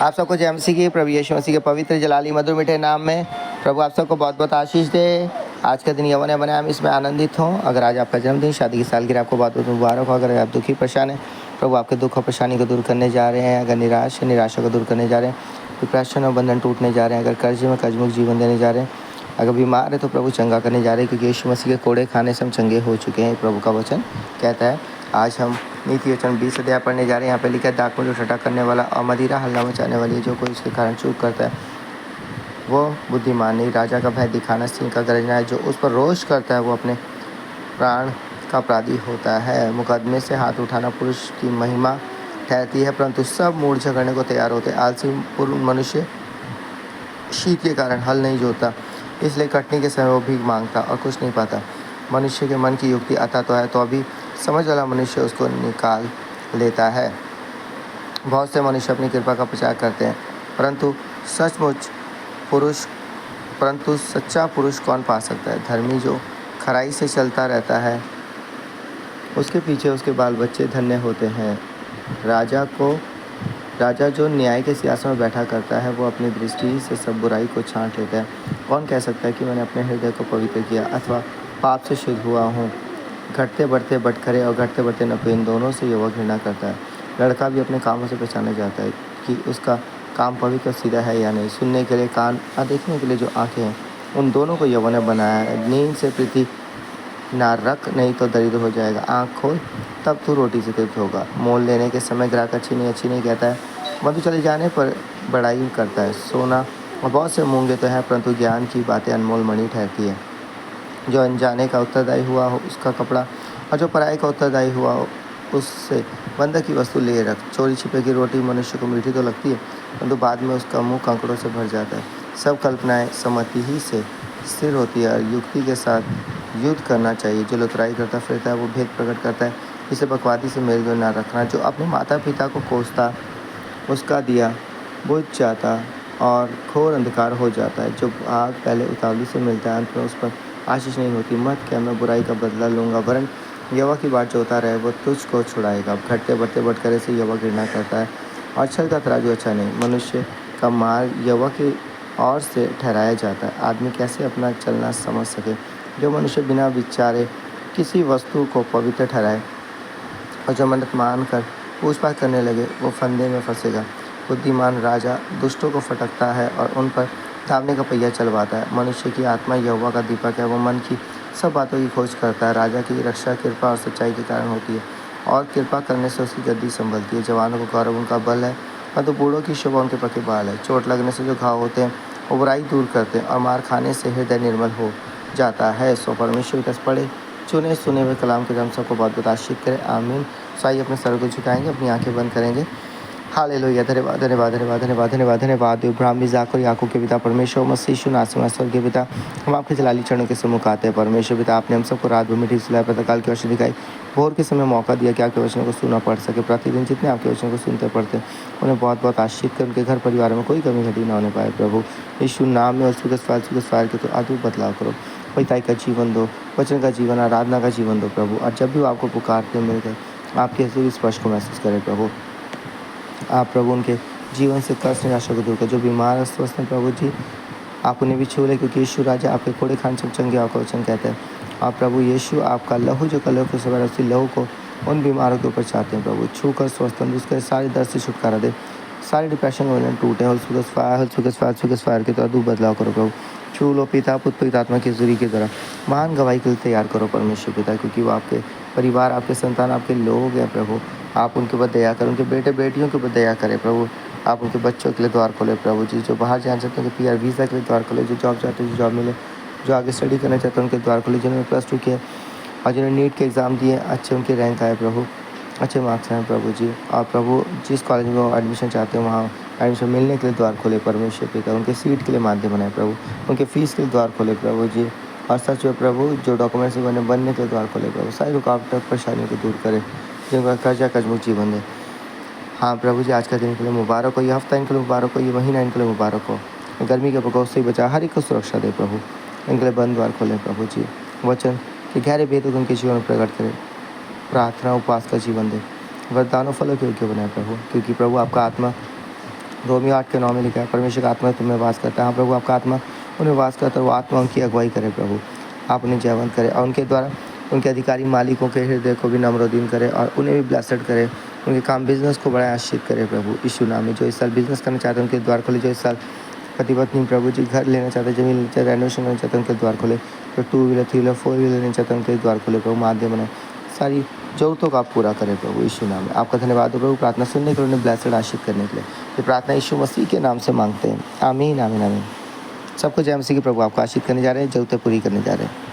आप सबको जय मसीह की, प्रभु यीशु मसीह के पवित्र जलाली मधुर मीठे नाम में प्रभु आप सबको बहुत बहुत आशीष दे। आज का दिन यवन बने हम इसमें आनंदित हों। अगर आज आपका जन्मदिन, शादी की सालगिरह, आपको बहुत बहुत मुबारक हो। अगर आप दुखी परेशान हैं, प्रभु आपके दुख और परेशानी को दूर करने जा रहे हैं। अगर निराश है, निराशा को दूर करने जा रहे हैं। डिप्रेशन और बंधन टूटने जा रहे हैं। अगर कर्ज में कर्जमुक्त जीवन देने जा रहे हैं। अगर बीमार है तो प्रभु चंगा करने जा रहे हैं, क्योंकि यीशु मसीह के कोड़े खाने से हम चंगे हो चुके हैं। प्रभु का वचन कहता है। आज हम नीति वचन 20 अध्याय पढ़ने जा रहे हैं। यहाँ पे लिखा है, दाख में जो ठट्ठा करने वाला और मदिरा हल्ला मचाने वाली है, जो कोई उसके कारण चूक करता है वो बुद्धिमान नहीं। राजा का भय दिखाना, सिंह का गरजना है। जो उस पर रोष करता है वो अपने प्राण का अपराधी होता है। मुकदमे से हाथ उठाना पुरुष की महिमा ठहरती है, परंतु सब मूढ़ झगड़ने को तैयार होते हैं। आलसी मनुष्य शीत के कारण हल नहीं जोता, इसलिए कटनी के समय वो भीख मांगता और कुछ नहीं पाता। मनुष्य के मन की युक्ति आता तो है, तो अभी समझ वाला मनुष्य उसको निकाल लेता है। बहुत से मनुष्य अपनी कृपा का प्रचार करते हैं, परंतु सच्चा पुरुष कौन पा सकता है। धर्मी जो खराई से चलता रहता है, उसके पीछे उसके बाल बच्चे धन्य होते हैं। राजा जो न्याय के सिंहासन में बैठा करता है, वो अपनी दृष्टि से सब बुराई को छांट लेता है। कौन कह सकता है कि मैंने अपने हृदय को पवित्र किया अथवा पाप से शुद्ध हुआ हूँ। घटते बढ़ते बटखरे और घटते बढ़ते नफे, इन दोनों से युवक घृणा करता है। लड़का भी अपने कामों से पहचाना जाता है कि उसका काम पवित्र और सीधा है या नहीं। सुनने के लिए कान और देखने के लिए जो आंखें हैं, उन दोनों को यहोवा ने बनाया है। नींद से प्रीति ना रख, नहीं तो दरिद्र हो जाएगा। आँख खोल, तब तू रोटी से तृप्त होगा। मोल लेने के समय ग्राहक अच्छी नहीं कहता है। मधु चले जाने पर बड़ाई करता है। सोना और बहुत से मूंगे तो हैं, परंतु ज्ञान की बातें अनमोल मणि ठहरती है। जो अनजाने का उत्तरदायी हुआ हो उसका कपड़ा, और जो पराये का उत्तरदायी हुआ हो उससे बंधक की वस्तु ले रख। चोरी छिपे की रोटी मनुष्य को मीठी तो लगती है, परंतु बाद में उसका मुंह कंकड़ों से भर जाता है। सब कल्पनाएं सम्मति ही से स्थिर होती है, और युक्ति के साथ युद्ध करना चाहिए। जो लुतराई करता फिरता है वो भेद प्रकट करता है। इसे बकवादी से मेल जोल न रखना। जो अपने माता पिता को कोसता, उसका दिया बुझ जाता और घोर अंधकार हो जाता है। जो आग पहले उतावली से मिलता है, अंत में उस पर आशीष नहीं होती। मत क्या, मैं बुराई का बदला लूँगा, वरन यहोवा की बाट जोता रहे, वो तुझको छुड़ाएगा। घटते बढ़ते बटखरे से यहोवा घृणा करता है, और छल का तराजू अच्छा नहीं। मनुष्य का मार्ग यहोवा की ओर से ठहराया जाता है। आदमी कैसे अपना चलना समझ सके। जो मनुष्य बिना विचारे किसी वस्तु को पवित्र ठहराए और जो मन्नत मान कर पूछताछ करने लगे, वो फंदे में फंसेगा। बुद्धिमान राजा दुष्टों को फटकता है और उन पर धावने का पहिया चलवाता है। मनुष्य की आत्मा यहोवा का दीपक है, वो मन की सब बातों की खोज करता है। राजा की रक्षा कृपा और सच्चाई के कारण होती है, और कृपा करने से उसकी गद्दी संभलती है। जवानों को गौरव उनका बल है, परंतु बूढ़ों की शोभा उनके पके बाल है। चोट लगने से जो घाव होते हैं वो बुराई दूर करते हैं, और मार खाने से हृदय निर्मल हो जाता है। सो परमेश्वर का पढ़े चुने सुने हुए कलाम के दम सबको बहुत बहुत आशीष करे। आमीन। साई अपने सर को झुकाएंगे, अपनी आंखें बंद करेंगे। हालेलुया। धन्यवाद धन्यवाद धन्यवाद धन्यवाद धन्यवाद धन्यवाद। इब्राहिम इज़ाक और याकूब के पिता परमेश्वर, मसीह यीशु नासरी स्वर्ग के पिता, हम आपके जलाली चरणों के सम्मुख आते हैं। परमेश्वर पिता, आपने हम सबको रात भर मीठी सुलाह प्रातःकाल की रोशनी दिखाई, भोर के समय मौका दिया कि आपके वचनों को सुना पढ़ सके। प्रतिदिन जितने आपके वचनों को सुनते पढ़ते उन्हें बहुत बहुत आशीष कर उनके घर परिवार में कोई कमी घटी ना होने पाए। प्रभु यीशु नाम में फायर के तो अद्भुत बदलाव करो। पिताई का जीवन दो, वचन का जीवन, आराधना का जीवन दो प्रभु। और जब भी वो आपको पुकारते मिल गए, आपके हजूरी स्पर्श को महसूस करें प्रभु। आप प्रभु उनके जीवन से कष्ट निराशा को दूर कर। जो बीमार है स्वस्थ हैं प्रभु जी, आप उन्हें भी छू ले, क्योंकि यीशु राजा आपके कोड़े खान सब चंगे आपका वचन कहते हैं। आप प्रभु यीशु आपका लहू जो कलह को सवार उसी लहू को उन बीमारों के ऊपर चाहते हैं प्रभु। छू कर स्वस्थ तंदुरुस्त करे, सारी दर्द से छुटकारा दे, सारे डिप्रेशन वजन टूटे। फायर के तो अद्भुत बदलाव करो प्रभु। छू लो पिता, पुत्र पवित्र आत्मा की हजूरी की तरह महान गवाही के लिए तैयार करो परमेश्वर पिता, क्योंकि वो आपके परिवार, आपके संतान, आपके लोग हैं प्रभु। आप उनके ऊपर दया करें, उनके बेटे बेटियों के ऊपर दया करें प्रभु। आप उनके बच्चों के लिए द्वार खोले प्रभु जी। जो बाहर जाना चाहते हैं PR वीज़ा के लिए द्वार खोले, जो जॉब चाहते हैं जो जॉब मिले, जो आगे स्टडी करना चाहते हैं उनके द्वार खोले, जिन्होंने +2 किया और जिन्होंने नीट के एग्ज़ाम दिए, अच्छे उनके रैंक आए प्रभु, अच्छे मार्क्स आए प्रभु जी। और प्रभु जिस कॉलेज में वो एडमिशन चाहते हैं वहाँ एडमिशन मिलने के लिए द्वार खोले परमेश्वर पिता। उनके सीट के लिए माध्यम बनाए प्रभु, उनके फ़ीस के लिए द्वार खोले प्रभु जी। और सच में प्रभु जो डॉक्यूमेंट्स बनने के लिए द्वार खोले प्रभु। सारी रुकावट परेशानियों को दूर करें, जिनका कर्जा कर्जमुक्त जीवन दे। हाँ प्रभु जी, आज का दिन इनके लिए मुबारक हो, ये हफ्ता इनके लिए मुबारक हो, ये महीना इनके लिए मुबारक हो। गर्मी के प्रकोप से बचा, हर एक को सुरक्षा दे प्रभु। इनके लिए बंद द्वार खोलें प्रभु जी। वचन के गहरे भेद उनके जीवन में प्रकट करें। प्रार्थना उपवास का जीवन दे, वरदानों फलों के योग्य बनाए प्रभु, क्योंकि प्रभु आपका आत्मा रोमियो 8:9 में लिखा है, परमेश्वर का आत्मा तुम में वास करता है। हाँ प्रभु, आपका आत्मा उन्हें वास करता है, वो आत्मा उनकी अगुवाई करे प्रभु। आप उन्हें जयवंत करें और उनके द्वारा उनके अधिकारी मालिकों के हृदय को भी नम्रोदीन करें और उन्हें भी ब्लेसड करें। उनके काम बिजनेस को बड़ा आशीष करें प्रभु यीशु नाम में। जो इस साल बिजनेस करना चाहते हैं उनके द्वार खोले। जो इस साल पति पत्नी प्रभु जी घर लेना चाहते हैं, जमीन लेना चाहते हैं, रेनोवेशन करना चाहते हैं, उनके द्वार खोले। जो 2 व्हीलर 3 व्हीलर 4 व्हीलर लेना चाहते हैं उनके द्वार खोले प्रभु। माध्यम बनाए, सारी ज़रूरतों को आप पूरा करें प्रभु यीशु नाम में। आपका धन्यवाद हो प्रभु प्रार्थना सुनने के लिए, उन्हें ब्लेसड आशीष करने के लिए। ये प्रार्थना यीशु मसीह के नाम से मांगते हैं, आमीन आमीन आमीन। सबको जय मसीह की। प्रभु आपको आशीष करने जा रहे हैं, ज़रूरतें पूरी करने जा रहे हैं।